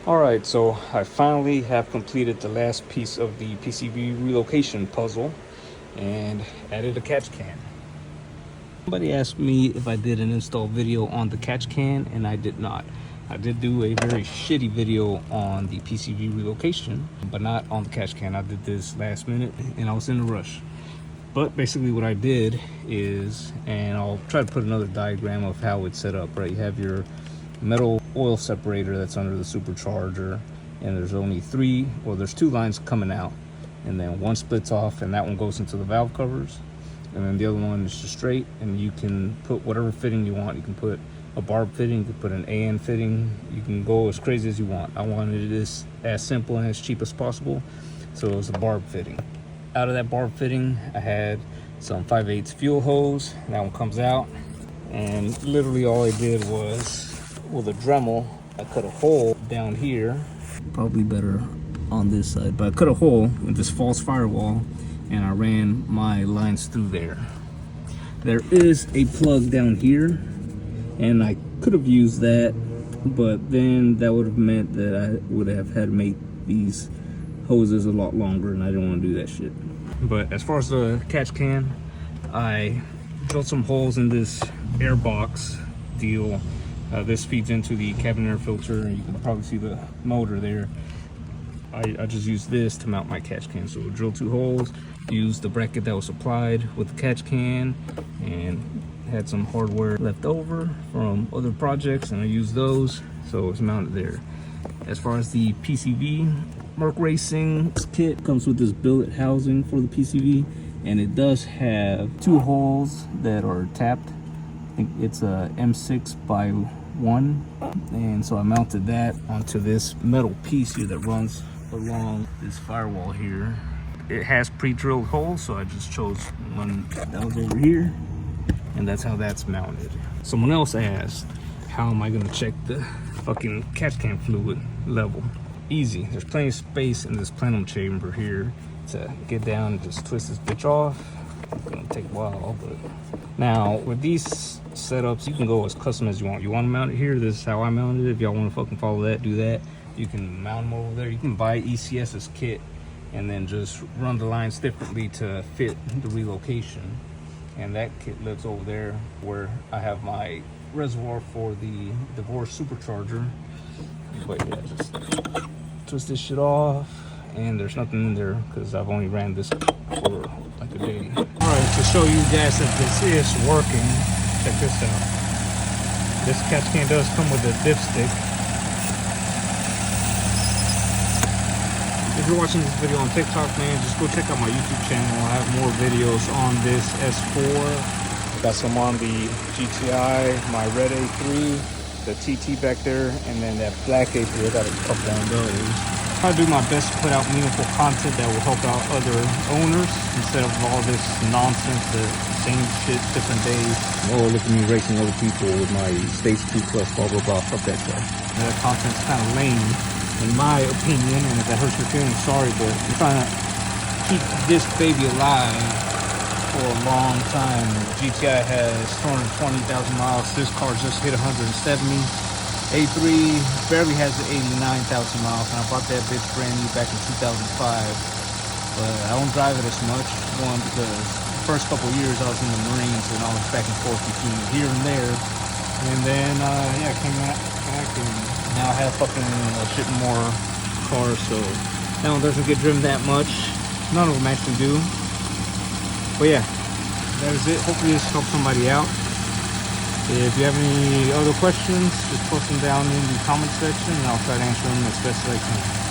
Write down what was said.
Alright, so I finally have completed the last piece of the PCV relocation puzzle and added a catch can. Somebody asked me if I did an install video on the catch can, and I did not. I did do a very shitty video on the PCV relocation, but not on the catch can. I did this last minute and I was in a rush. But basically what I did is, and I'll try to put another diagram of how it's set up, right? You have your metal oil separator that's under the supercharger, and there's only there's two lines coming out, and then one splits off and that one goes into the valve covers, and then the other one is just straight, and you can put whatever fitting you want. You can put a barb fitting, you can put an AN fitting, you can go as crazy as you want. I wanted this as simple and as cheap as possible, so it was a barb fitting. Out of that barb fitting, I had some 5/8 fuel hose. That one comes out, and literally all I did was, with a Dremel, I cut a hole down here, probably better on this side, but I cut a hole with this false firewall and I ran my lines through there. There is a plug down here, and I could have used that, but then that would have meant that I would have had to make these hoses a lot longer, and I didn't want to do that shit. But as far as the catch can, I drilled some holes in this air box deal. This feeds into the cabin air filter, and you can probably see the motor there. I just used this to mount my catch can. So drill 2 holes, used the bracket that was supplied with the catch can, and had some hardware left over from other projects, and I used those, so it's mounted there. As far as the PCV Merc Racing kit, comes with this billet housing for the PCV, and it does have 2 holes that are tapped. I think it's a M6 by 1, and so I mounted that onto this metal piece here that runs along this firewall here. It has pre-drilled holes, so I just chose one that was over here, and that's how that's mounted. Someone else asked, how am I gonna check the fucking catch can fluid level? Easy. There's plenty of space in this plenum chamber here to get down and just twist this bitch off. It's gonna take a while, but now with these setups, you can go as custom as you want. You want to mount it here, this is how I mounted it. If y'all want to fucking follow that, do that. You can mount them over there. You can buy ECS's kit and then just run the lines differently to fit the relocation. And that kit lives over there where I have my reservoir for the divorce supercharger. But yeah, just twist this shit off, and there's nothing in there because I've only ran this for like a day. All right, to show you guys that this is working, check this out. This catch can does come with a dipstick. If you're watching this video on TikTok, man, just go check out my YouTube channel. I have more videos on this S4. I got some on the GTI, my red A3, the TT back there, and then that black A3. I got a couple on those. I try to do my best to put out meaningful content that will help out other owners instead of all this nonsense, the same shit, different days. Oh, look at me racing other people with my Stage 2 Plus, blah, blah, blah. Fuck that stuff. That content's kind of lame, in my opinion, and if that hurts your feelings, sorry, but I'm trying to keep this baby alive for a long time. GTI has 220,000 miles. This car just hit 170. A3 barely has the 89,000 miles, and I bought that bitch brand new back in 2005. But I don't drive it as much. One, because the first couple of years I was in the Marines and I was back and forth between here and there. And then, yeah, I came back and now I have fucking a shit more cars, so that one doesn't get driven that much. None of them actually do. But yeah, that is it. Hopefully this helps somebody out. If you have any other questions, just post them down in the comment section and I'll try to answer them as best as I can.